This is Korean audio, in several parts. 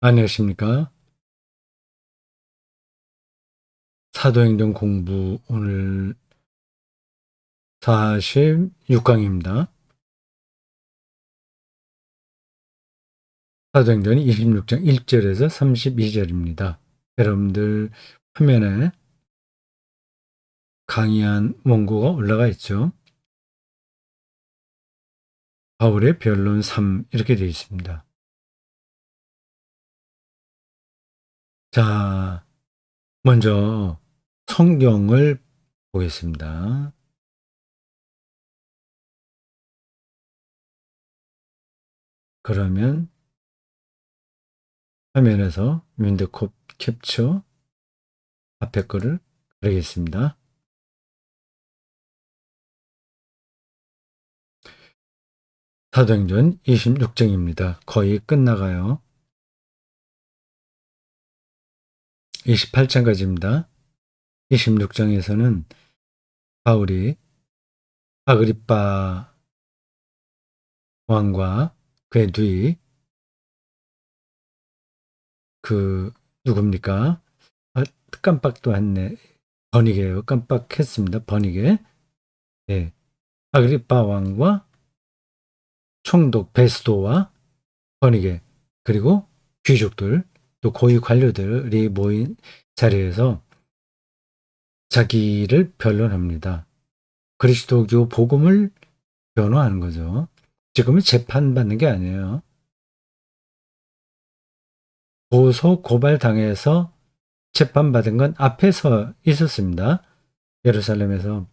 안녕하십니까? 사도행전 공부 오늘 46강입니다. 사도행전 26장 1절에서 32절입니다. 여러분들 화면에 강의한 원고가 올라가 있죠. 바울의 변론 3 이렇게 되어 있습니다. 자, 먼저 성경을 보겠습니다. 그러면 화면에서 윈도우 캡처 앞에 거를 그리겠습니다. 사도행전 26장입니다. 거의 끝나가요. 28장까지입니다. 26장에서는 바울이 아그리빠 왕과 그의 누이 누굽니까? 깜빡도 했네. 버니게요. 깜빡했습니다. 버니게. 예. 아그리빠 왕과 총독 베스도와 버니게 그리고 귀족들 또 고위 관료들이 모인 자리에서 자기를 변론합니다. 그리스도교 복음을 변호하는 거죠. 지금은 재판받는 게 아니에요. 고발 당해서 재판받은 건 앞에서 있었습니다. 예루살렘에서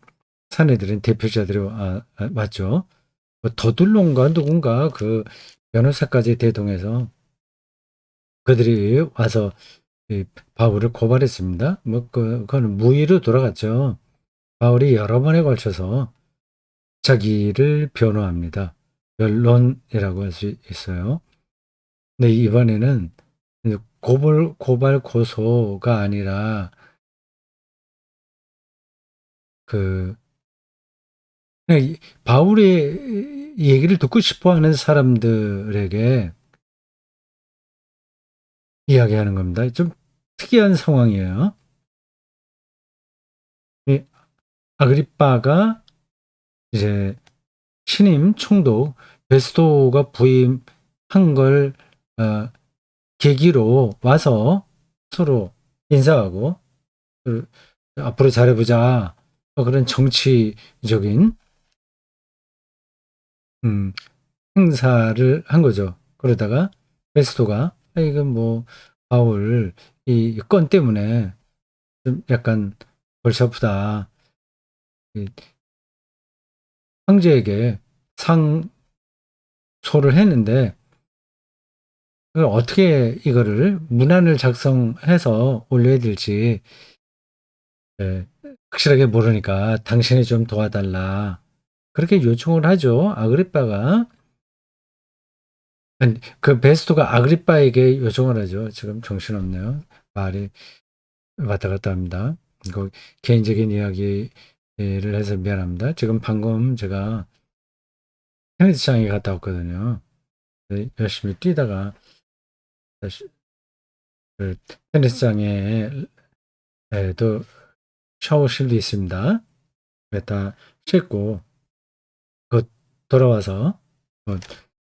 사내들은 대표자들이 왔죠. 더둘론가 누군가 그 변호사까지 대동해서 그들이 와서 바울을 고발했습니다. 그거는 무의로 돌아갔죠. 바울이 여러 번에 걸쳐서 자기를 변호합니다. 변론이라고 할 수 있어요. 근데 이번에는 고발 고소가 아니라 그 바울의 얘기를 듣고 싶어 하는 사람들에게 이야기하는 겁니다. 좀 특이한 상황이에요. 이 아그리빠가 이제 신임 총독 베스도가 부임한 걸 계기로 와서 서로 인사하고 앞으로 잘해보자. 그런 정치적인 행사를 한 거죠. 그러다가 베스도가 이건 뭐 바울 이 건 때문에 좀 약간 골치 아프다. 황제에게 상소를 했는데 어떻게 이거를 문안을 작성해서 올려야 될지 확실하게 모르니까 당신이 좀 도와달라. 그렇게 요청을 하죠. 아그리빠가. 그 베스토가 아그리빠에게 요청을 하죠. 지금 정신없네요. 말이 왔다 갔다 합니다. 이거 개인적인 이야기를 해서 미안합니다. 지금 방금 제가 테니스장에 갔다 왔거든요. 열심히 뛰다가 다시 그 테니스장에도 샤워실도 있습니다. 다 씻고 돌아와서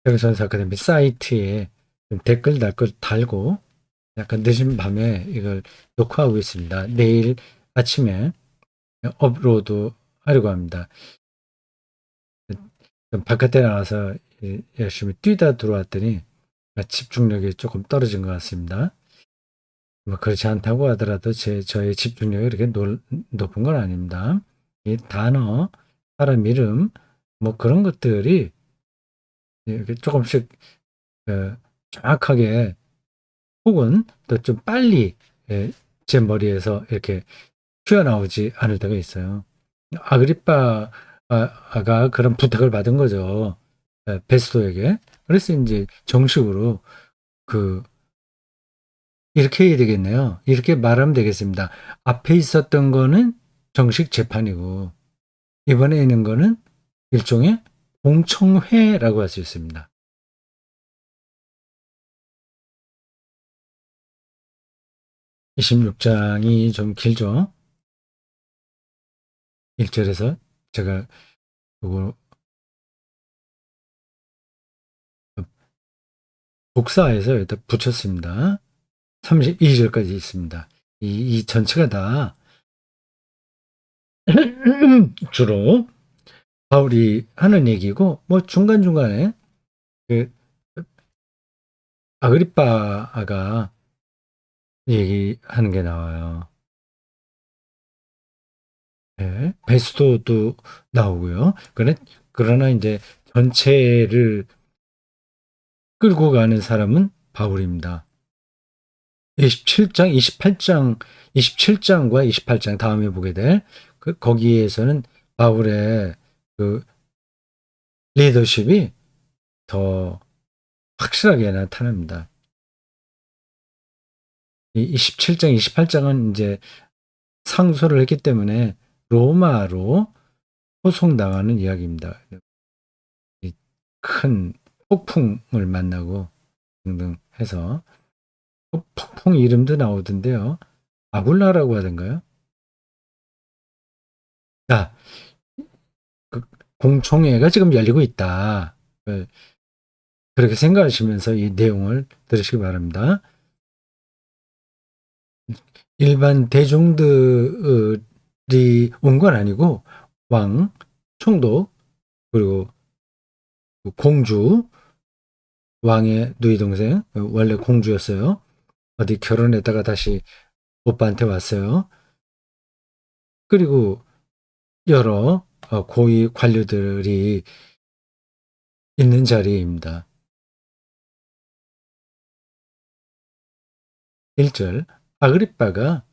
여기선수 아카데미 사이트에 댓글 달고 약간 늦은 밤에 이걸 녹화하고 있습니다. 내일 아침에 업로드 하려고 합니다. 바깥에 나가서 열심히 뛰다 들어왔더니 집중력이 조금 떨어진 것 같습니다. 뭐 그렇지 않다고 하더라도 저의 집중력이 이렇게 높은 건 아닙니다. 이 단어, 사람 이름, 뭐 그런 것들이 이렇게 조금씩 정확하게 혹은 또 좀 빨리 제 머리에서 이렇게 튀어나오지 않을 때가 있어요. 아그리빠가 그런 부탁을 받은 거죠. 베스도에게. 그래서 이제 정식으로 그 이렇게 해야 되겠네요. 이렇게 말하면 되겠습니다. 앞에 있었던 거는 정식 재판이고 이번에 있는 거는 일종의 공청회라고 할 수 있습니다. 26장이 좀 길죠. 1절에서 제가 요거 복사해서 여기다 붙였습니다. 32절까지 있습니다. 이 전체가 다 주로 바울이 하는 얘기고, 뭐 중간중간에 그 아그리빠가 얘기하는 게 나와요. 네, 베스도도 나오고요. 그러나 이제 전체를 끌고 가는 사람은 바울입니다. 27장, 28장, 27장과 28장 다음에 보게 될 거기에서는 바울의 그 리더십이 더 확실하게 나타납니다. 이 27장, 28장은 이제 상소를 했기 때문에 로마로 소송당하는 이야기입니다. 큰 폭풍을 만나고 등등 해서 폭풍 이름도 나오던데요. 아굴라라고 하던가요? 아, 그 공청회가 지금 열리고 있다. 그렇게 생각하시면서 이 내용을 들으시기 바랍니다. 일반 대중들이 온 건 아니고 왕, 총독, 그리고 공주, 왕의 누이 동생, 원래 공주였어요. 어디 결혼했다가 다시 오빠한테 왔어요. 그리고 여러 고위 관료들이 있는 자리입니다. 1절 아그리빠가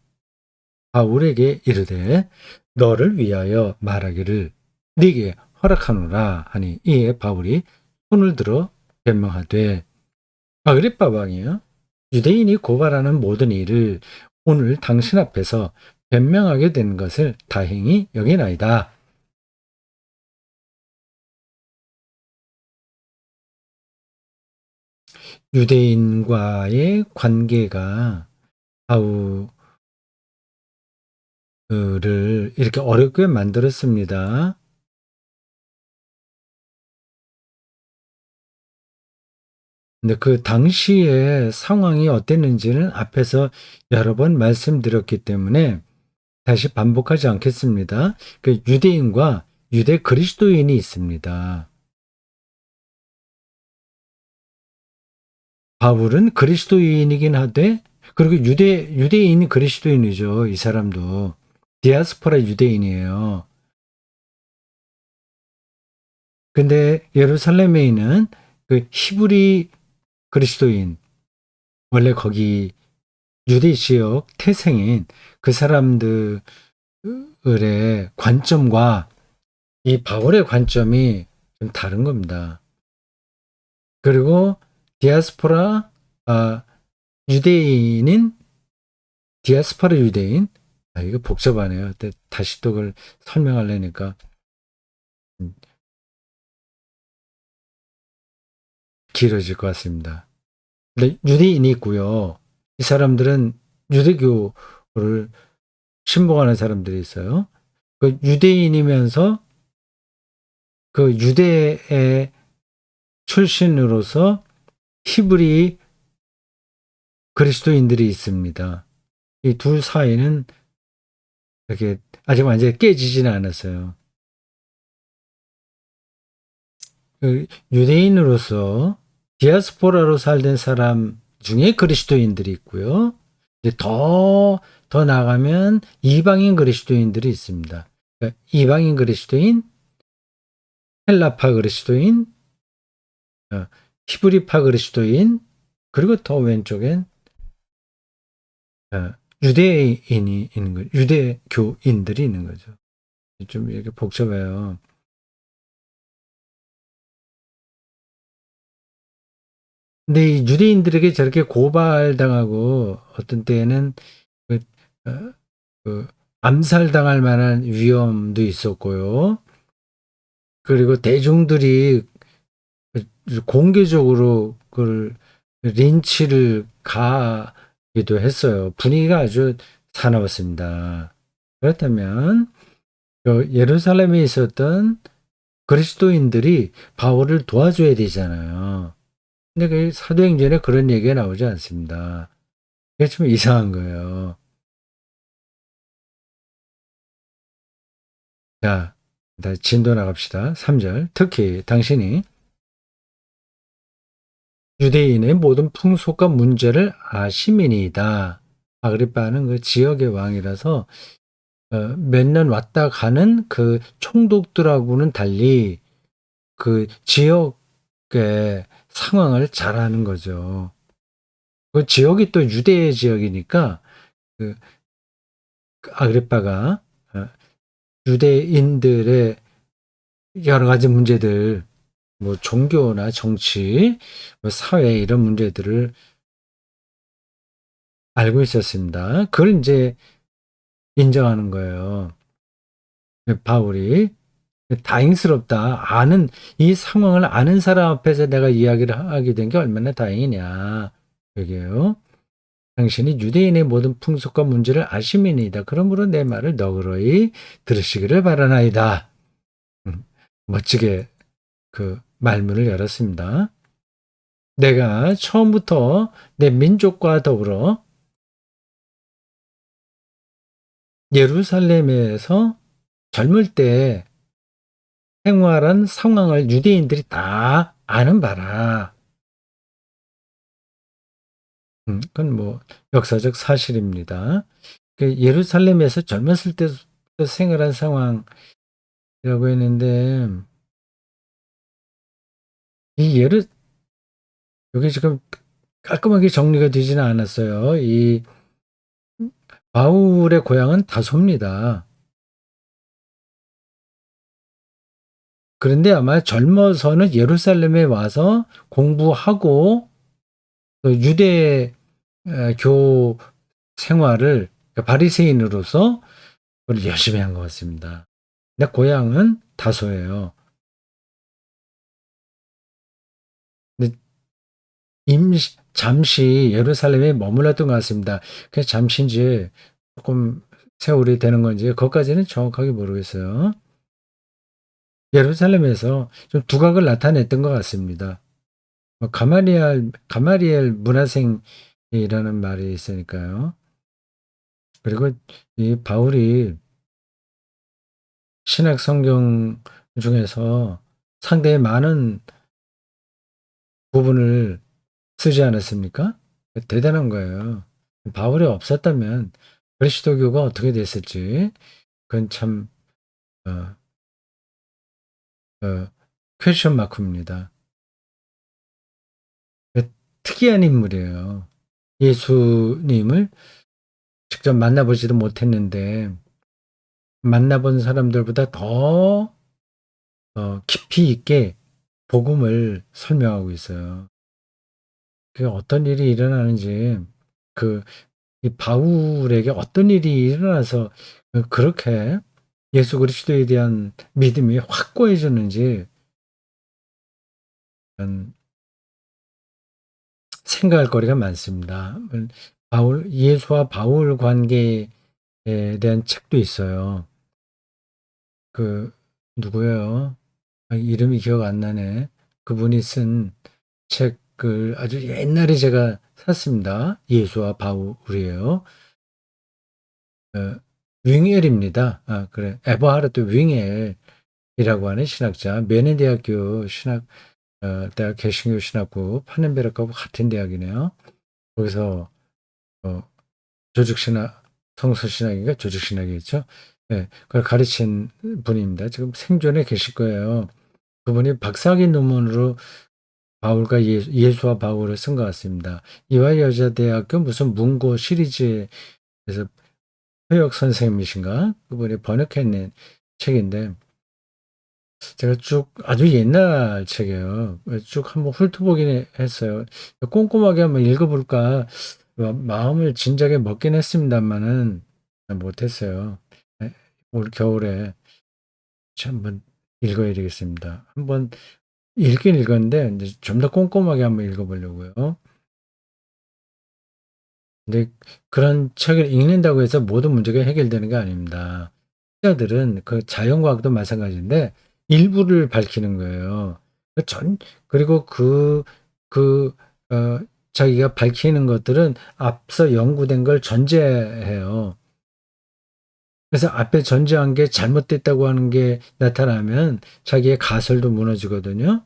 바울에게 이르되 너를 위하여 말하기를 네게 허락하노라 하니 이에 바울이 손을 들어 변명하되 아그리빠 왕이여 유대인이 고발하는 모든 일을 오늘 당신 앞에서 변명하게 된 것을 다행히 여기나이다. 유대인과의 관계가 바울을 이렇게 어렵게 만들었습니다. 근데 그 당시의 상황이 어땠는지는 앞에서 여러 번 말씀드렸기 때문에 다시 반복하지 않겠습니다. 그 유대인과 유대 그리스도인이 있습니다. 바울은 그리스도인이긴 하되 그리고 유대인이 그리스도인이죠. 이 사람도 디아스포라 유대인이에요. 근데 예루살렘에 있는 그 히브리 그리스도인 원래 거기 유대 지역 태생인 그 사람들의 관점과 이 바울의 관점이 좀 다른 겁니다. 그리고 디아스포라 유대인인 디아스포라 유대인 이거 복잡하네요. 다시 또 그걸 설명하려니까 길어질 것 같습니다. 근데 유대인이 있고요. 이 사람들은 유대교를 신봉하는 사람들이 있어요. 그 유대인이면서 그 유대의 출신으로서 히브리 그리스도인들이 있습니다. 이 둘 사이는 이렇게 아직 완전히 깨지지는 않았어요. 그 유대인으로서 디아스포라로 살던 사람 중에 그리스도인들이 있고요. 이제 더 나가면 이방인 그리스도인들이 있습니다. 그러니까 이방인 그리스도인, 헬라파 그리스도인, 히브리파 그리스도인, 그리고 더 왼쪽엔 유대인이 있는 거죠. 유대교인들이 있는 거죠. 좀 이렇게 복잡해요. 근데 이 유대인들에게 저렇게 고발당하고 어떤 때에는 그, 어, 그 암살당할 만한 위험도 있었고요. 그리고 대중들이 공개적으로 그걸 린치를 했어요. 분위기가 아주 사나웠습니다. 그렇다면 예루살렘에 있었던 그리스도인들이 바울을 도와줘야 되잖아요. 근데 그 사도행전에 그런 얘기가 나오지 않습니다. 그게 좀 이상한 거예요. 자, 다시 진도 나갑시다. 3절. 특히 당신이 유대인의 모든 풍속과 문제를 아시민이다. 아그리빠는 그 지역의 왕이라서 몇 년 왔다 가는 그 총독들하고는 달리 그 지역의 상황을 잘 아는 거죠. 그 지역이 또 유대 지역이니까 그 아그리빠가 유대인들의 여러 가지 문제들, 뭐 종교나 정치, 뭐 사회 이런 문제들을 알고 있었습니다. 그걸 이제 인정하는 거예요. 바울이 다행스럽다. 이 상황을 아는 사람 앞에서 내가 이야기를 하게 된 게 얼마나 다행이냐. 여기에요. 당신이 유대인의 모든 풍속과 문제를 아시민이다. 그러므로 내 말을 너그러이 들으시기를 바라나이다. 멋지게 그 말문을 열었습니다. 내가 처음부터 내 민족과 더불어 예루살렘에서 젊을 때 생활한 상황을 유대인들이 다 아는 바라. 그건 뭐 역사적 사실입니다. 예루살렘에서 젊었을 때부터 생활한 상황이라고 했는데 이 여기 지금 깔끔하게 정리가 되지는 않았어요. 이 바울의 고향은 다소입니다. 그런데 아마 젊어서는 예루살렘에 와서 공부하고 또 유대교 생활을 바리새인으로서 그걸 열심히 한 것 같습니다. 근데 고향은 다소예요. 근데 잠시 예루살렘에 머물렀던 것 같습니다. 그래서 잠시인지 조금 세월이 되는 건지 그것까지는 정확하게 모르겠어요. 예루살렘에서 좀 두각을 나타냈던 것 같습니다. 가마리엘 문화생이라는 말이 있으니까요. 그리고 이 바울이 신약 성경 중에서 상당히 많은 부분을 쓰지 않았습니까? 대단한 거예요. 바울이 없었다면 그리스도교가 어떻게 됐을지 그건 참 어, 퀘스천 마크입니다. 특이한 인물이에요. 예수님을 직접 만나보지도 못했는데 만나본 사람들보다 더 깊이 있게 복음을 설명하고 있어요. 그 어떤 일이 일어나는지 이 바울에게 어떤 일이 일어나서 그렇게 예수 그리스도에 대한 믿음이 확고해졌는지 생각할 거리가 많습니다. 예수와 바울 관계에 대한 책도 있어요. 누구예요? 이름이 기억 안 나네. 그분이 쓴 책을 아주 옛날에 제가 샀습니다. 예수와 바울이에요. 윙엘입니다. 그래. 에버하르트 윙엘이라고 하는 신학자, 메넨대학교 대학 개신교 신학부, 파넨베르크하고 같은 대학이네요. 거기서, 조직신학, 성서신학인가 조직신학이겠죠? 네, 그걸 가르친 분입니다. 지금 생존에 계실 거예요. 그분이 박사학위 논문으로 예수와 바울을 쓴 것 같습니다. 이화여자대학교 무슨 문고 시리즈에서 허역 선생님이신가? 그분이 번역해낸 책인데, 제가 아주 옛날 책이에요. 쭉 한번 훑어보긴 했어요. 꼼꼼하게 한번 읽어볼까, 마음을 진작에 먹긴 했습니다만은, 못했어요. 올 겨울에 한번 읽어야 되겠습니다. 한번 읽긴 읽었는데, 이제 좀 더 꼼꼼하게 한번 읽어보려고요. 근데 그런 책을 읽는다고 해서 모든 문제가 해결되는 게 아닙니다. 학자들은 그 자연과학도 마찬가지인데 일부를 밝히는 거예요. 그리고 그, 어, 자기가 밝히는 것들은 앞서 연구된 걸 전제해요. 그래서 앞에 전제한 게 잘못됐다고 하는 게 나타나면 자기의 가설도 무너지거든요.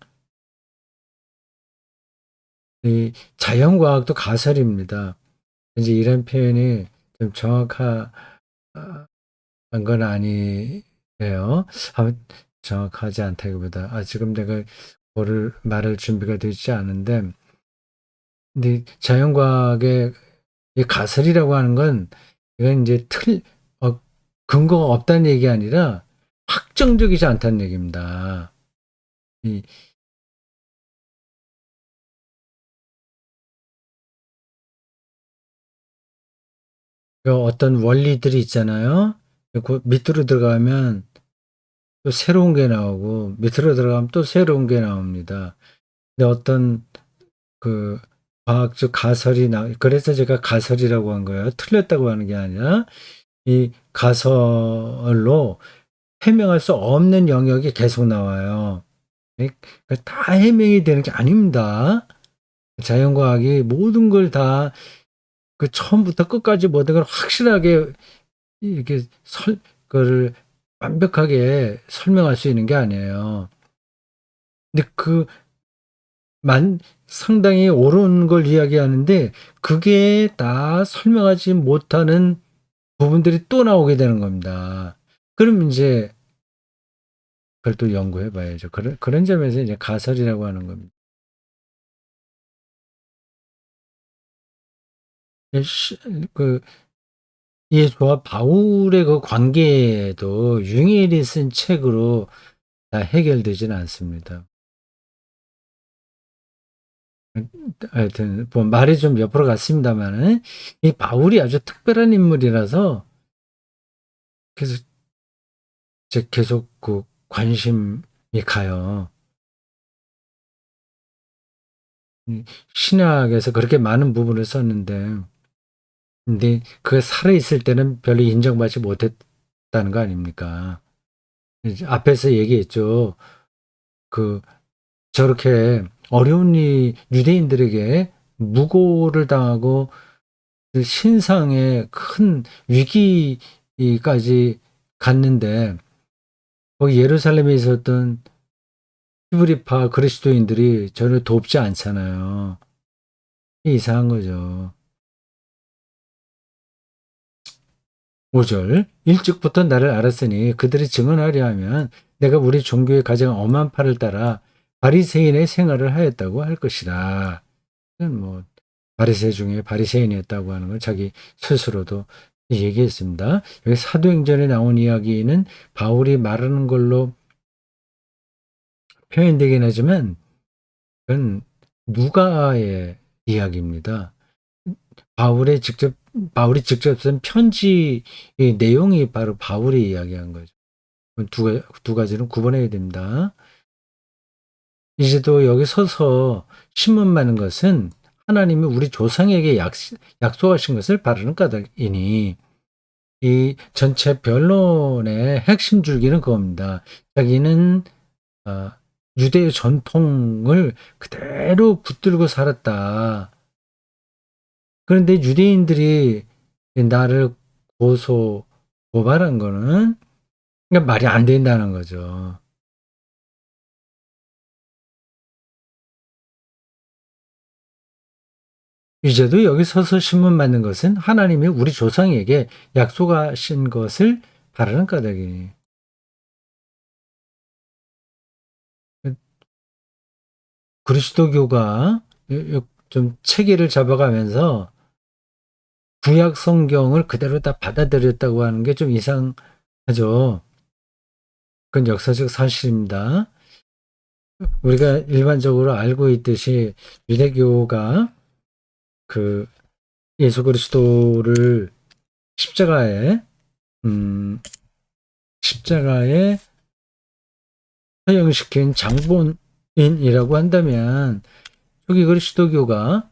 이 자연과학도 가설입니다. 이제 이런 표현이 좀 정확한 건 아니에요. 정확하지 않다기보다, 지금 내가 뭐를 말할 준비가 되지 않은데, 근데 자연과학의 이 가설이라고 하는 건, 이건 이제 근거가 없다는 얘기 아니라 확정적이지 않다는 얘기입니다. 이, 그 어떤 원리들이 있잖아요. 그 밑으로 들어가면 또 새로운 게 나오고, 밑으로 들어가면 또 새로운 게 나옵니다. 근데 어떤 그 과학적 가설이 그래서 제가 가설이라고 한 거예요. 틀렸다고 하는 게 아니라 이 가설로 해명할 수 없는 영역이 계속 나와요. 다 해명이 되는 게 아닙니다. 자연과학이 모든 걸 다 그 처음부터 끝까지 모든 걸 확실하게 이렇게 그거를 완벽하게 설명할 수 있는 게 아니에요. 근데 상당히 옳은 걸 이야기하는데 그게 다 설명하지 못하는 부분들이 또 나오게 되는 겁니다. 그럼 이제 그걸 또 연구해 봐야죠. 그런 점에서 이제 가설이라고 하는 겁니다. 예, 그 예수와 바울의 그 관계도 융일이 쓴 책으로 다 해결되지는 않습니다. 하여튼 뭐 말이 좀 옆으로 갔습니다만은 이 바울이 아주 특별한 인물이라서 그래서 계속 그 관심이 가요. 신약에서 그렇게 많은 부분을 썼는데 근데 그게 살아있을 때는 별로 인정받지 못했다는 거 아닙니까? 이제 앞에서 얘기했죠. 그 저렇게 어려운 유대인들에게 무고를 당하고 그 신상의 큰 위기까지 갔는데 거기 예루살렘에 있었던 히브리파 그리스도인들이 전혀 돕지 않잖아요. 이게 이상한 거죠. 5절 일찍부터 나를 알았으니 그들이 증언하려 하면 내가 우리 종교의 가장 엄한 팔을 따라 바리새인의 생활을 하였다고 할 것이다. 뭐 바리새 중에 바리새인이었다고 하는 걸 자기 스스로도 얘기했습니다. 여기 사도행전에 나온 이야기는 바울이 말하는 걸로 표현되긴 하지만 그건 누가의 이야기입니다. 바울이 직접 쓴 편지의 내용이 바로 바울이 이야기한 거죠. 두 가지는 구분해야 됩니다. 이제도 여기 서서 신문 많은 것은 하나님이 우리 조상에게 약속하신 것을 바르는 까닭이니 이 전체 변론의 핵심 줄기는 그겁니다. 자기는 어, 유대의 전통을 그대로 붙들고 살았다. 그런데 유대인들이 나를 고발한 거는 그러니까 말이 안 된다는 거죠. 이제도 여기 서서 신문 맞는 것은 하나님이 우리 조상에게 약속하신 것을 바라는 까닭이니. 그리스도교가 좀 체계를 잡아가면서 구약 성경을 그대로 다 받아들였다고 하는 게 좀 이상하죠. 그건 역사적 사실입니다. 우리가 일반적으로 알고 있듯이 유대교가 그 예수 그리스도를 십자가에 음, 십자가에 처형시킨 장본인이라고 한다면 초기 그리스도교가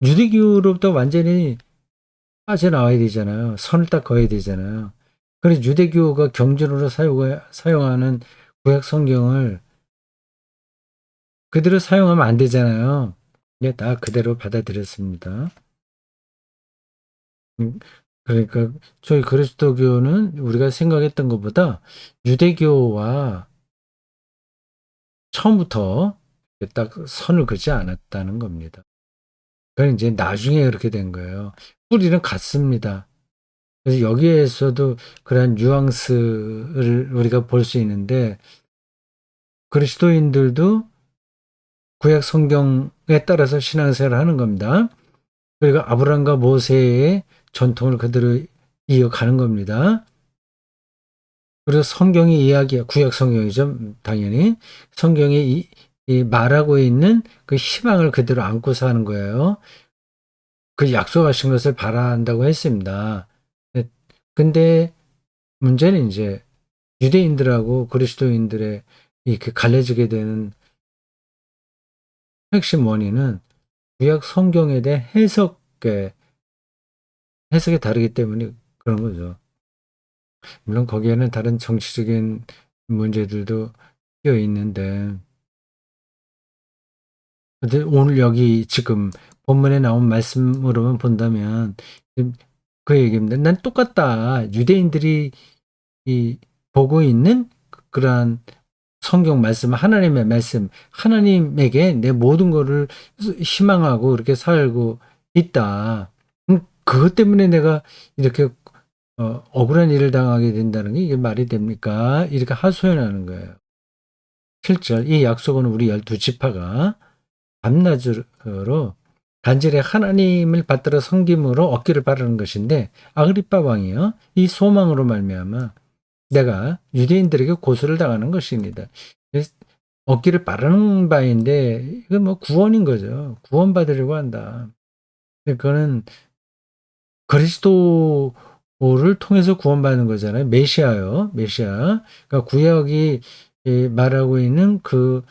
유대교로부터 완전히 빠져나와야 되잖아요. 선을 딱 그어야 되잖아요. 그래서 유대교가 경전으로 사용하는 구약 성경을 그대로 사용하면 안 되잖아요. 예, 다 그대로 받아들였습니다. 그러니까 저희 그리스도교는 우리가 생각했던 것보다 유대교와 처음부터 딱 선을 긋지 않았다는 겁니다. 그건 이제 나중에 그렇게 된 거예요. 뿌리는 같습니다. 그래서 여기에서도 그런 뉘앙스를 우리가 볼 수 있는데 그리스도인들도 구약 성경에 따라서 신앙생활을 하는 겁니다. 그리고 아브라함과 모세의 전통을 그대로 이어가는 겁니다. 그래서 성경이 구약 성경이죠. 당연히. 성경이 이 말하고 있는 그 희망을 그대로 안고 사는 거예요. 그 약속하신 것을 바란다고 했습니다. 근데 문제는 이제 유대인들하고 그리스도인들의 이렇게 갈라지게 되는 핵심 원인은 구약 성경에 대해 해석이 다르기 때문에 그런 거죠. 물론 거기에는 다른 정치적인 문제들도 끼어 있는데, 근데 오늘 여기 지금 본문에 나온 말씀으로만 본다면 그 얘기입니다. 난 똑같다. 유대인들이 보고 있는 그러한 성경 말씀, 하나님의 말씀, 하나님에게 내 모든 거를 희망하고 이렇게 살고 있다. 그것 때문에 내가 이렇게 억울한 일을 당하게 된다는 게 이게 말이 됩니까? 이렇게 하소연하는 거예요. 7절 이 약속은 우리 12지파가 밤낮으로 간절히 하나님을 받들어 섬김으로 얻기를 바라는 것인데 아그리빠 왕이요 이 소망으로 말미암아 내가 유대인들에게 고소를 당하는 것입니다. 얻기를 바라는 바인데 이건 뭐 구원인 거죠. 구원받으려고 한다. 그거는 그리스도를 통해서 구원받는 거잖아요. 메시아요. 메시아. 그러니까 구약이 말하고 있는 그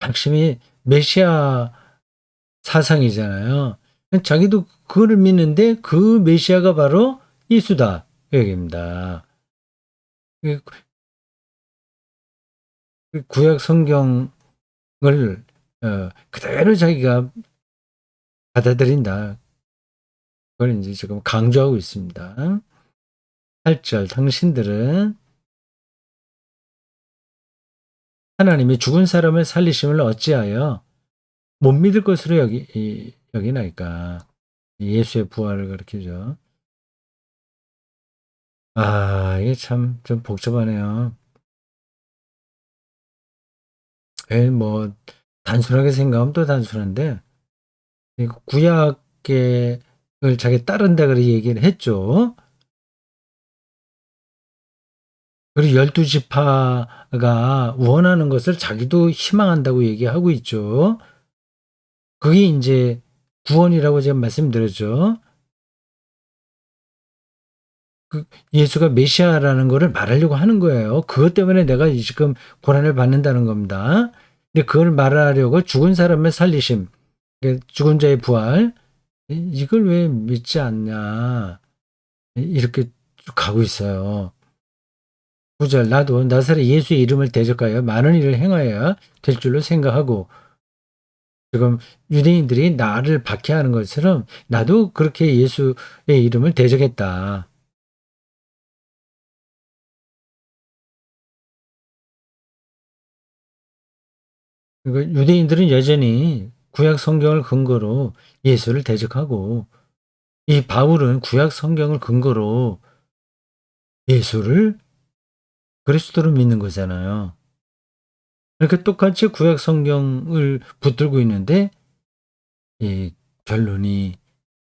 핵심이 메시아 사상이잖아요. 자기도 그거를 믿는데 그 메시아가 바로 예수다. 그 얘기입니다. 구약 성경을 그대로 자기가 받아들인다. 그걸 이제 지금 강조하고 있습니다. 8절 당신들은 하나님이 죽은 사람을 살리심을 어찌하여 못 믿을 것으로 여기나이까. 예수의 부활을 가리키죠. 이게 참 좀 복잡하네요. 뭐 단순하게 생각하면 또 단순한데 구약을 자기 따른다 그렇게 얘기를 했죠. 그리고 12지파가 원하는 것을 자기도 희망한다고 얘기하고 있죠. 그게 이제 구원이라고 제가 말씀드렸죠. 예수가 메시아라는 거를 말하려고 하는 거예요. 그것 때문에 내가 지금 고난을 받는다는 겁니다. 근데 그걸 말하려고 죽은 사람을 살리심, 죽은 자의 부활, 이걸 왜 믿지 않냐. 이렇게 쭉 가고 있어요. 9절 나도 나사렛 예수의 이름을 대적하여 많은 일을 행하여야 될 줄로 생각하고 지금 유대인들이 나를 박해하는 것처럼 나도 그렇게 예수의 이름을 대적했다. 그러니까 유대인들은 여전히 구약 성경을 근거로 예수를 대적하고 이 바울은 구약 성경을 근거로 예수를 그리스도로 믿는 거잖아요. 그러니까 똑같이 구약 성경을 붙들고 있는데 이 결론이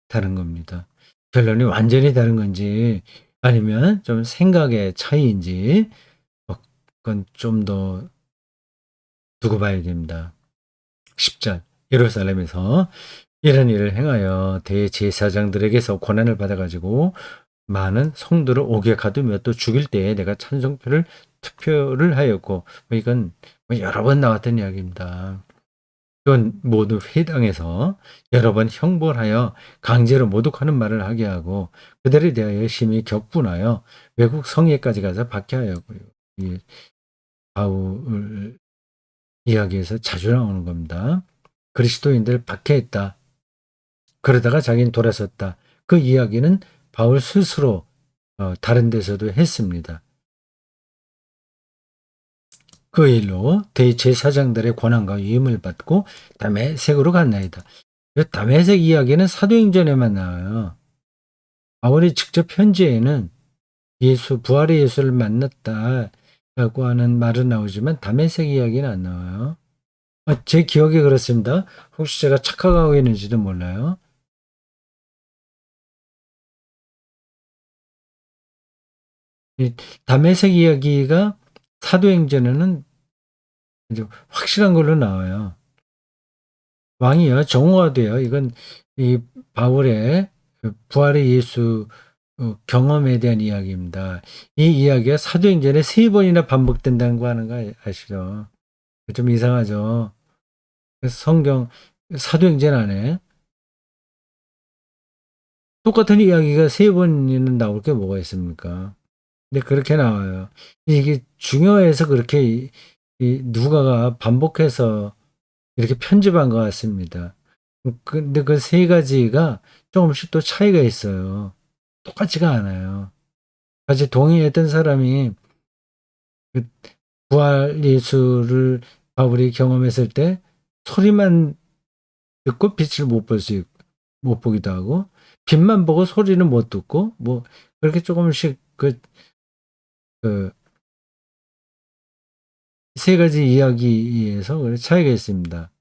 다른 겁니다. 결론이 완전히 다른 건지 아니면 좀 생각의 차이인지 그건 좀 더 두고 봐야 됩니다. 10절 예루살렘에서 이런 일을 행하여 대제사장들에게서 고난을 받아가지고 많은 성도를 옥에 가두며 또 죽일 때에 내가 투표를 하였고 이건 여러 번 나왔던 이야기입니다. 또한 모두 회당에서 여러 번 형벌하여 강제로 모독하는 말을 하게 하고 그들에 대하여 심히 격분하여 외국 성에까지 가서 박해하였고요. 이 바울 이야기에서 자주 나오는 겁니다. 그리스도인들 박해했다. 그러다가 자기는 돌아섰다. 그 이야기는 바울 스스로 다른 데서도 했습니다. 그 일로 대제사장들의 권한과 위임을 받고 다메섹으로 갔나이다. 이 다메섹 이야기는 사도행전에만 나와요. 바울이 직접 편지에는 부활의 예수를 만났다라고 하는 말은 나오지만 다메섹 이야기는 안 나와요. 제 기억이 그렇습니다. 혹시 제가 착각하고 있는지도 몰라요. 이 다메섹 이야기가 사도행전에는 이제 확실한 걸로 나와요. 왕이요, 정오가 돼요. 이건 이 바울의 부활의 예수 경험에 대한 이야기입니다. 이 이야기가 사도행전에 3번이나 반복된다는 거 하는 거 아시죠? 좀 이상하죠. 그래서 사도행전 안에 똑같은 이야기가 3번이나 나올 게 뭐가 있습니까? 근데 그렇게 나와요. 이게 중요해서 그렇게 누가가 반복해서 이렇게 편집한 것 같습니다. 근데 그 3가지가 조금씩 또 차이가 있어요. 똑같지가 않아요. 같이 동의했던 사람이 그 부활 예수를 바울이 경험했을 때 소리만 듣고 빛을 못 보기도 하고 빛만 보고 소리는 못 듣고 뭐 그렇게 조금씩 그 3가지 이야기에서 차이가 있습니다.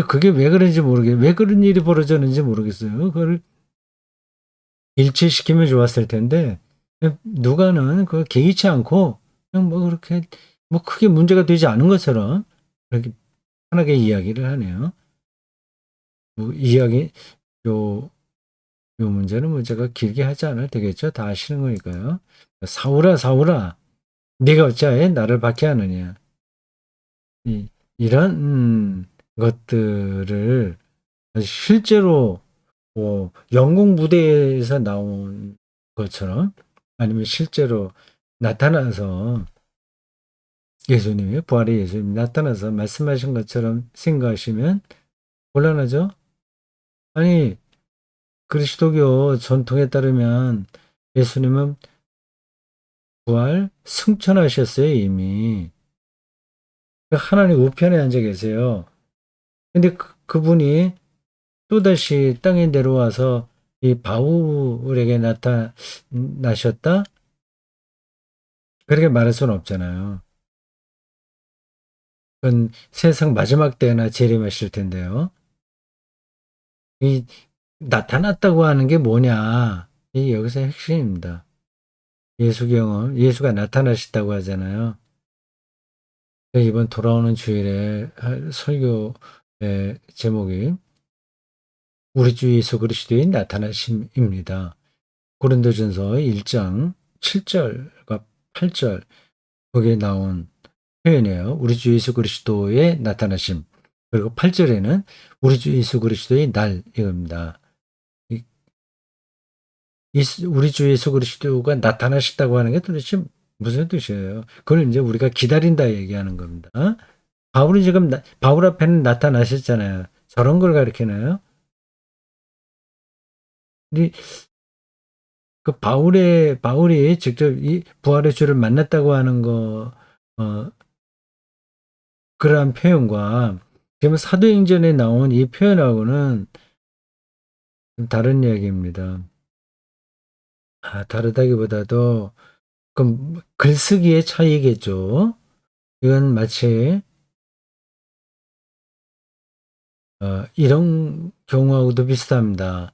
그게 왜 그런지 왜 그런 일이 벌어졌는지 모르겠어요. 그걸 일치시키면 좋았을 텐데 누가는 그걸 개의치 않고 그냥 뭐 그렇게 뭐 크게 문제가 되지 않은 것처럼 그렇게 편하게 이야기를 하네요. 뭐 이야기 요 문제는 뭐 제가 길게 하지 않아도 되겠죠. 다 아시는 거니까요. 사울아 사울아 네가 어찌하여 나를 박해하느냐. 이런 것들을 실제로 뭐 영국 무대에서 나온 것처럼 아니면 실제로 나타나서 예수님이 부활의 예수님이 나타나서 말씀하신 것처럼 생각하시면 곤란하죠? 아니 그리스도교 전통에 따르면 예수님은 부활 승천하셨어요 이미. 하나님 우편에 앉아 계세요. 근데 그분이 또다시 땅에 내려와서 이 바울에게 나타나셨다? 그렇게 말할 수는 없잖아요. 그건 세상 마지막 때나 재림하실 텐데요. 이 나타났다고 하는 게 뭐냐? 이 여기서 핵심입니다. 예수 경험, 예수가 나타나셨다고 하잖아요. 이번 돌아오는 주일에 할 설교의 제목이 우리 주 예수 그리스도의 나타나심입니다. 고린도전서 1장 7절과 8절 거기에 나온 표현이에요. 우리 주 예수 그리스도의 나타나심. 그리고 8절에는 우리 주 예수 그리스도의 날 이겁니다. 우리 주 예수 그리스도가 나타나셨다고 하는 게 도대체 무슨 뜻이에요? 그걸 이제 우리가 기다린다 얘기하는 겁니다. 바울이 지금 바울 앞에는 나타나셨잖아요. 저런 걸 가리키나요? 근데 바울이 직접 이 부활의 주를 만났다고 하는 어, 그러한 표현과 지금 사도행전에 나온 이 표현하고는 좀 다른 이야기입니다. 다르다기보다도 그 글쓰기의 차이겠죠. 이건 마치 이런 경우하고도 비슷합니다.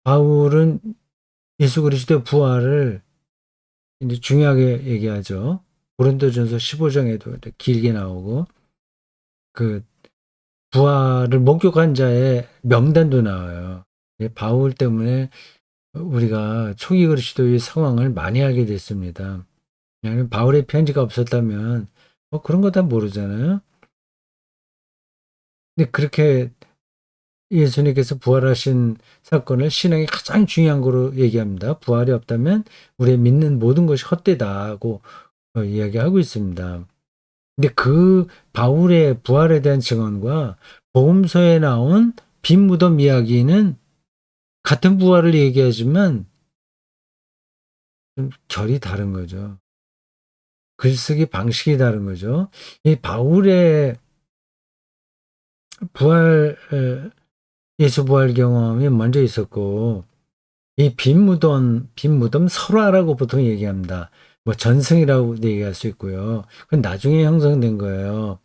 바울은 예수 그리스도의 부활을 이제 중요하게 얘기하죠. 고린도전서 15장에도 길게 나오고 그 부활을 목격한 자의 명단도 나와요. 바울 때문에 우리가 초기 그리스도의 상황을 많이 알게 됐습니다. 아니면 바울의 편지가 없었다면 뭐 그런 거 다 모르잖아요. 근데 그렇게 예수님께서 부활하신 사건을 신앙의 가장 중요한 거로 얘기합니다. 부활이 없다면 우리의 믿는 모든 것이 헛되다고 이야기하고 있습니다. 근데 그 바울의 부활에 대한 증언과 복음서에 나온 빈 무덤 이야기는 같은 부활을 얘기하지만 좀 결이 다른 거죠. 글쓰기 방식이 다른 거죠. 이 바울의 부활, 예수 부활 경험이 먼저 있었고, 이 빈 무덤 설화라고 보통 얘기합니다. 뭐 전승이라고 얘기할 수 있고요. 그건 나중에 형성된 거예요.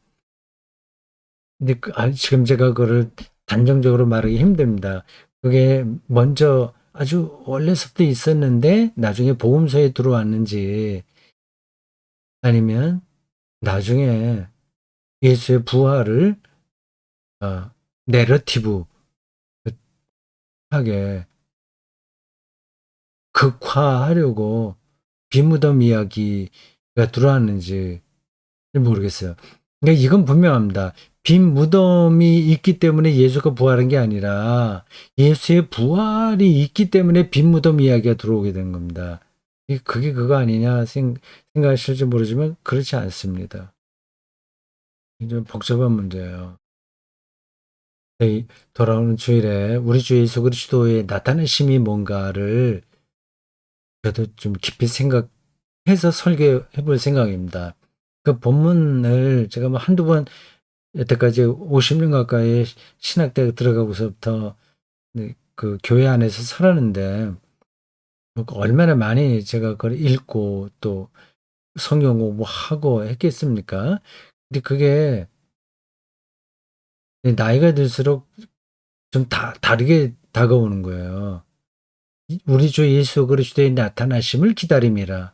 근데 지금 제가 그거를 단정적으로 말하기 힘듭니다. 그게 먼저 아주 원래부터 있었는데 나중에 복음서에 들어왔는지 아니면 나중에 예수의 부활을 내러티브하게 극화하려고 빈무덤 이야기가 들어왔는지 모르겠어요. 그러니까 이건 분명합니다. 빈 무덤이 있기 때문에 예수가 부활한 게 아니라 예수의 부활이 있기 때문에 빈 무덤 이야기가 들어오게 된 겁니다. 그게 그거 아니냐 생각하실지 모르지만 그렇지 않습니다. 좀 복잡한 문제예요. 돌아오는 주일에 우리 주 예수 그리스도의 나타내심이 뭔가를 저도 좀 깊이 생각해서 설계해 볼 생각입니다. 그 본문을 제가 뭐 한두 번 여태까지 50년 가까이 신학대에 들어가고서부터 그 교회 안에서 살았는데 얼마나 많이 제가 그걸 읽고 또 성경 공부하고 했겠습니까? 근데 그게 나이가 들수록 좀 다르게 다가오는 거예요. 우리 주 예수 그리스도의 나타나심을 기다림이라.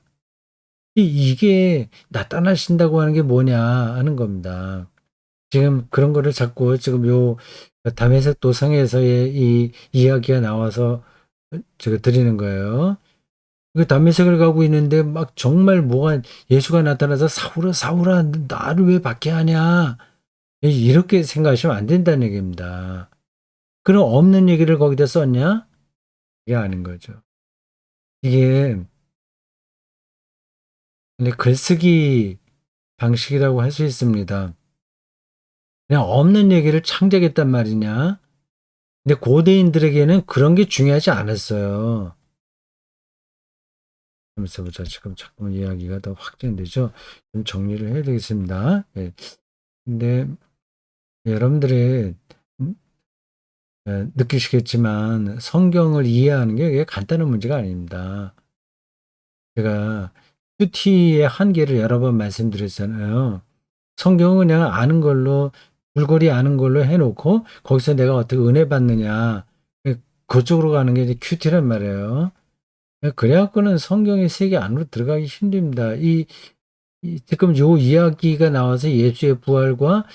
이게 나타나신다고 하는 게 뭐냐 하는 겁니다. 지금 그런 거를 자꾸 지금 요 담에색 도상에서의 이 이야기가 나와서 제가 드리는 거예요. 그 담에색을 가고 있는데 막 정말 뭐가 예수가 나타나서 사울아 사울아 나를 왜 박해하냐 이렇게 생각하시면 안 된다는 얘기입니다. 그럼 없는 얘기를 거기다 썼냐? 이게 아닌 거죠. 이게 글쓰기 방식이라고 할 수 있습니다. 그냥 없는 얘기를 창작했단 말이냐? 근데 고대인들에게는 그런 게 중요하지 않았어요. 하면서 보자. 지금 자꾸 이야기가 더 확장되죠. 좀 정리를 해야 되겠습니다. 예. 근데 여러분들이 느끼시겠지만 성경을 이해하는 게 간단한 문제가 아닙니다. 제가 큐티의 한계를 여러 번 말씀드렸잖아요. 성경은 그냥 아는 걸로 줄거리 아는 걸로 해놓고 거기서 내가 어떻게 은혜 받느냐 그쪽으로 가는 게 이제 큐티란 말이에요. 그래갖고는 성경의 세계 안으로 들어가기 힘듭니다. 지금 요 이야기가 나와서 예수의 부활과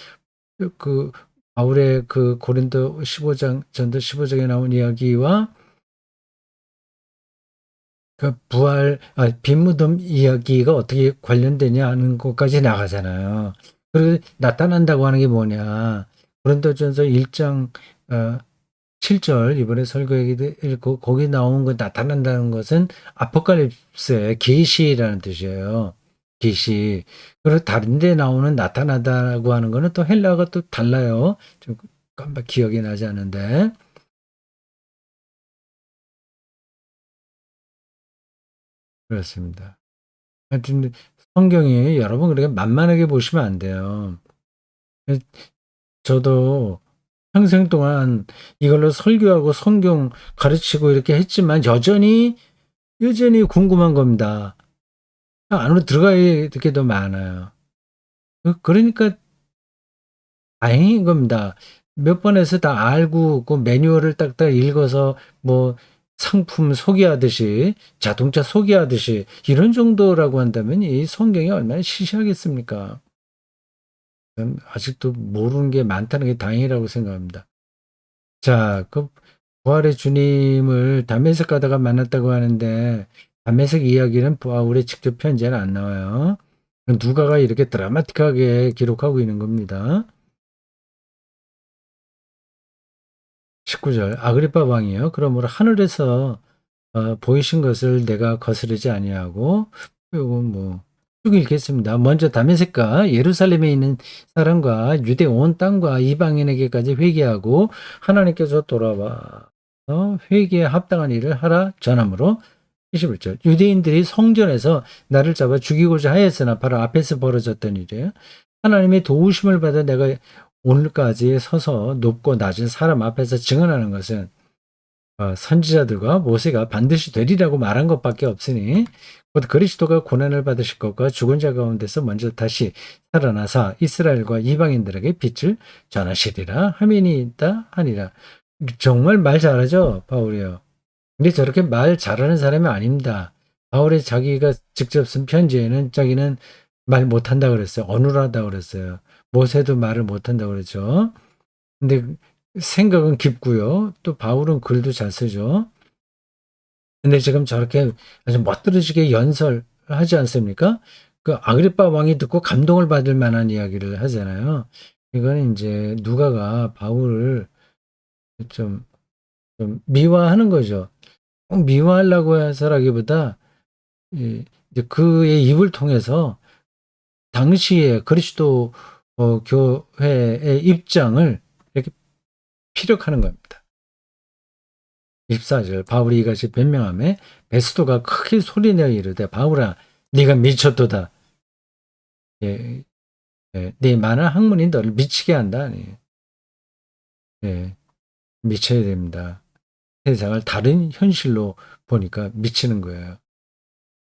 그 바울의 그 고린도 15장 전도 15장에 나온 이야기와 그 빈무덤 이야기가 어떻게 관련되냐 하는 것까지 나가잖아요. 그리고 나타난다고 하는 게 뭐냐. 고린도전서 1장 7절 이번에 설교 얘기도 읽고 거기 나온 거 나타난다는 것은 아포칼립스의 계시라는 뜻이에요. 계시. 그리고 다른 데 나오는 나타나다고 하는 거는 또 헬라어가 또 달라요. 좀 깜빡 기억이 나지 않는데. 그렇습니다. 하여튼 성경이 여러분 그렇게 만만하게 보시면 안 돼요. 저도 평생 동안 이걸로 설교하고 성경 가르치고 이렇게 했지만 여전히 궁금한 겁니다. 안으로 들어가야 될 게 더 많아요. 그러니까 다행인 겁니다. 몇 번에서 다 알고 그 매뉴얼을 딱딱 읽어서 뭐 상품 소개하듯이 자동차 소개하듯이 이런 정도라고 한다면 이 성경이 얼마나 시시하겠습니까? 아직도 모르는 게 많다는 게 다행이라고 생각합니다. 자, 그 부활의 주님을 담에색 가다가 만났다고 하는데 담에색 이야기는 바울의 직접 편지에는 안 나와요. 누가가 이렇게 드라마틱하게 기록하고 있는 겁니다. 19절 아그리파 왕이요 그러므로 하늘에서 보이신 것을 내가 거스르지 아니하고 요건 쭉 읽겠습니다. 먼저 다메섹과 예루살렘에 있는 사람과 유대 온 땅과 이방인에게까지 회개하고 하나님께서 돌아와 회개에 합당한 일을 하라 전함으로 21절 유대인들이 성전에서 나를 잡아 죽이고자 하였으나 바로 앞에서 벌어졌던 일이에요. 하나님의 도우심을 받아 내가 오늘까지 서서 높고 낮은 사람 앞에서 증언하는 것은 선지자들과 모세가 반드시 되리라고 말한 것밖에 없으니 곧 그리스도가 고난을 받으실 것과 죽은 자 가운데서 먼저 다시 살아나사 이스라엘과 이방인들에게 빛을 전하시리라 하민이 있다 하니라. 정말 말 잘하죠 바울이요. 근데 저렇게 말 잘하는 사람이 아닙니다. 바울이 자기가 직접 쓴 편지에는 자기는 말 못한다 그랬어요. 어눌하다 그랬어요. 모세도 말을 못한다 그랬죠. 근데 생각은 깊고요. 또 바울은 글도 잘 쓰죠. 근데 지금 저렇게 아주 멋들어지게 연설하지 않습니까? 그 아그리파 왕이 듣고 감동을 받을 만한 이야기를 하잖아요. 이거는 이제 누가가 바울을 좀, 좀 미화하는 거죠. 꼭 미화하려고 해서라기보다 이제 그의 입을 통해서 당시에 그리스도 교회의 입장을 이렇게 피력하는 겁니다. 24절 바울이 이같이 변명하며 베스도가 크게 소리내어 이르되 바울아 네가 미쳤도다. 예, 네 많은 학문이 너를 미치게 한다. 예, 미쳐야 됩니다. 세상을 다른 현실로 보니까 미치는 거예요.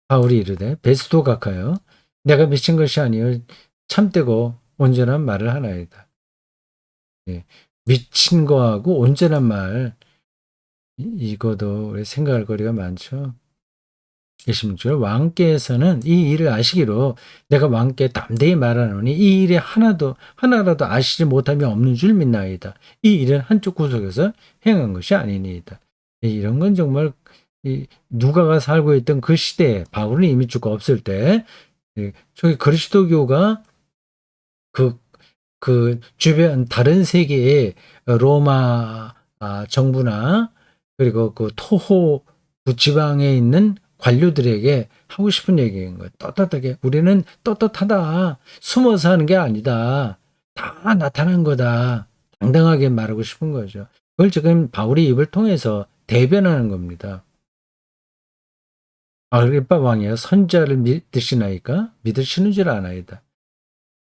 바울이 이르되 베스도 각하여 내가 미친 것이 아니요 참되고 온전한 말을 하나이다. 예, 미친 거하고 온전한 말 이거도 생각할 거리가 많죠. 26절 왕께서는 이 일을 아시기로 내가 왕께 담대히 말하노니 이 일에 하나라도 아시지 못함이 없는 줄 믿나이다. 이 일은 한쪽 구석에서 행한 것이 아니니이다. 이런 건 정말 누가가 살고 있던 그 시대에 바울은 이미 죽어 없을 때 저기 그리스도교가 그, 그 주변 다른 세계의 로마 정부나 그리고 그 토호 지방에 있는 관료들에게 하고 싶은 얘기인 거예요. 떳떳하게 우리는 떳떳하다. 숨어서 하는 게 아니다. 다 나타난 거다. 당당하게 말하고 싶은 거죠. 그걸 지금 바울의 입을 통해서 대변하는 겁니다. 아그리파 왕이여 선지자를 믿으시나이까? 믿으시는 줄 아나이다.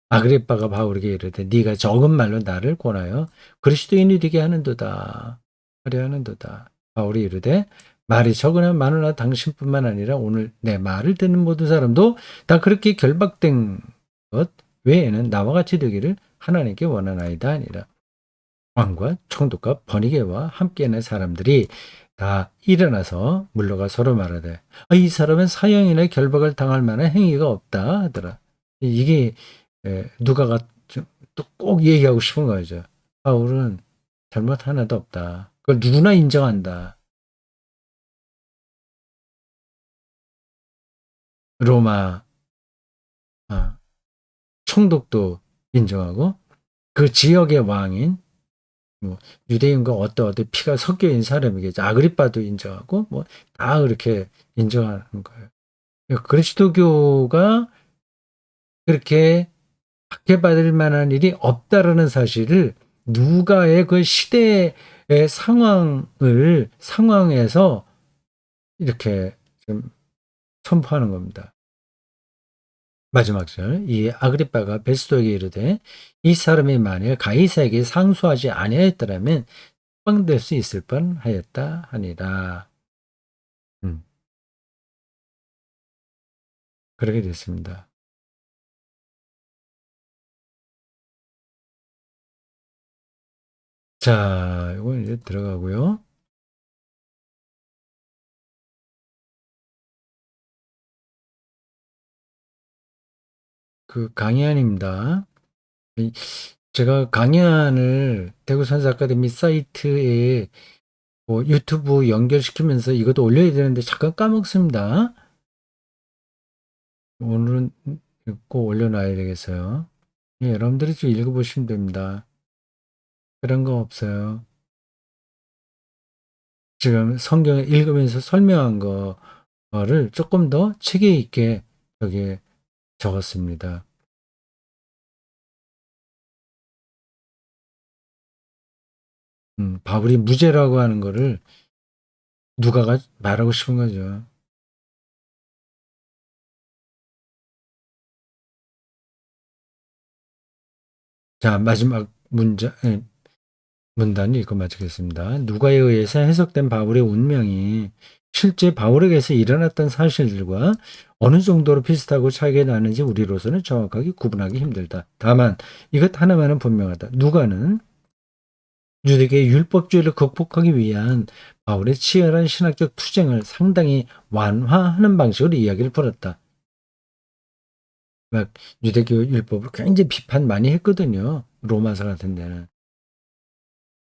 아그리파가 바울에게 이르되 네가 적은 말로 나를 권하여 그리스도인이 되게 하는도다. 하려 하는도다. 바울이 이르되 말이 적으나 많으나 당신뿐만 아니라 오늘 내 말을 듣는 모든 사람도 다 그렇게 결박된 것 외에는 나와 같이 되기를 하나님께 원하나이다 아니라. 왕과 총독과 번이게와 함께 있는 사람들이 다 일어나서 물러가 서로 말하되 이 사람은 사형이나 결박을 당할 만한 행위가 없다 하더라. 이게 누가가 또 꼭 얘기하고 싶은 거죠. 바울은 잘못 하나도 없다. 그걸 누구나 인정한다. 로마 총독도 인정하고 그 지역의 왕인 유대인과 어떤 피가 섞여 있는 사람이겠죠. 아그리빠도 인정하고 다 그렇게 인정하는 거예요. 그리스도교가 그렇게 박해받을 만한 일이 없다라는 사실을 누가의 그 시대의 상황에서 이렇게 좀 선포하는 겁니다. 마지막 절, 이 아그리빠가 베스도에게 이르되 이 사람이 만일 가이사에게 상수하지 아니하였더라면 빵될 수 있을 뻔하였다 하니라. 그렇게 됐습니다. 자, 이거 이제 들어가고요. 그 강의안입니다. 제가 강의안을 대구 선수 아카데미 사이트에 유튜브 연결시키면서 이것도 올려야 되는데 잠깐 까먹습니다. 오늘은 꼭 올려놔야 되겠어요. 예, 여러분들이 좀 읽어보시면 됩니다. 그런 거 없어요. 지금 성경을 읽으면서 설명한 거를 조금 더 체계 있게 여기에 적었습니다. 바울이 무죄라고 하는 거를 누가가 말하고 싶은 거죠. 자, 마지막 문단 읽고 마치겠습니다. 누가에 의해서 해석된 바울의 운명이 실제 바울에게서 일어났던 사실들과 어느 정도로 비슷하고 차이가 나는지 우리로서는 정확하게 구분하기 힘들다. 다만 이것 하나만은 분명하다. 누가는 유대계의 율법주의를 극복하기 위한 바울의 치열한 신학적 투쟁을 상당히 완화하는 방식으로 이야기를 풀었다. 막 유대교 율법을 굉장히 비판 많이 했거든요. 로마서 같은 데는.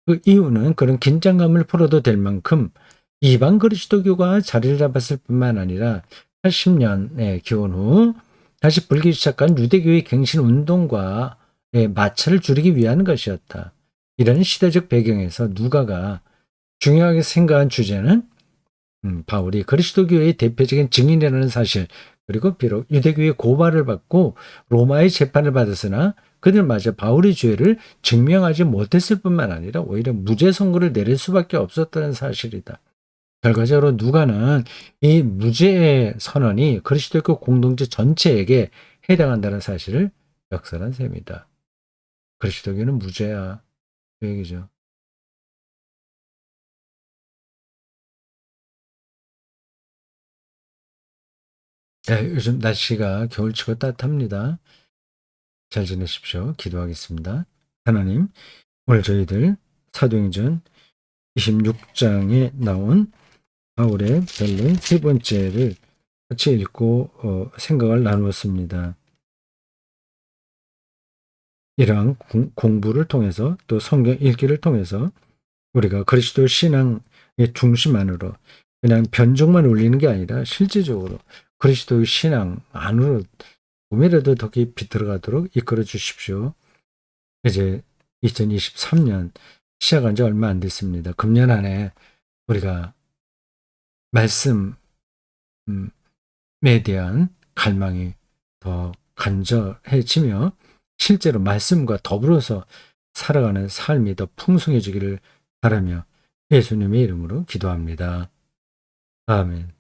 그 이유는 그런 긴장감을 풀어도 될 만큼 이방 그리스도교가 자리를 잡았을 뿐만 아니라 80년의 기원 후 다시 불기 시작한 유대교의 갱신 운동과 마찰을 줄이기 위한 것이었다. 이런 시대적 배경에서 누가가 중요하게 생각한 주제는 바울이 그리스도교의 대표적인 증인이라는 사실, 그리고 비록 유대교의 고발을 받고 로마의 재판을 받았으나 그들마저 바울의 죄를 증명하지 못했을 뿐만 아니라 오히려 무죄 선고를 내릴 수밖에 없었다는 사실이다. 결과적으로 누가는 이 무죄 선언이 그리스도교 공동체 전체에게 해당한다는 사실을 역설한 셈이다. 그리스도교는 무죄야. 그 얘기죠. 네, 요즘 날씨가 겨울치고 따뜻합니다. 잘 지내십시오. 기도하겠습니다. 하나님, 오늘 저희들 사도행전 26장에 나온 바울의 별로 세 번째를 같이 읽고 생각을 나누었습니다. 이러한 공부를 통해서 또 성경 읽기를 통해서 우리가 그리스도 신앙의 중심 안으로 그냥 변종만 올리는 게 아니라 실제적으로 그리스도의 신앙 안으로 조금이라도 더 깊이 들어가도록 이끌어 주십시오. 이제 2023년 시작한 지 얼마 안 됐습니다. 금년 안에 우리가 말씀에 대한 갈망이 더 간절해지며 실제로 말씀과 더불어서 살아가는 삶이 더 풍성해지기를 바라며 예수님의 이름으로 기도합니다. 아멘.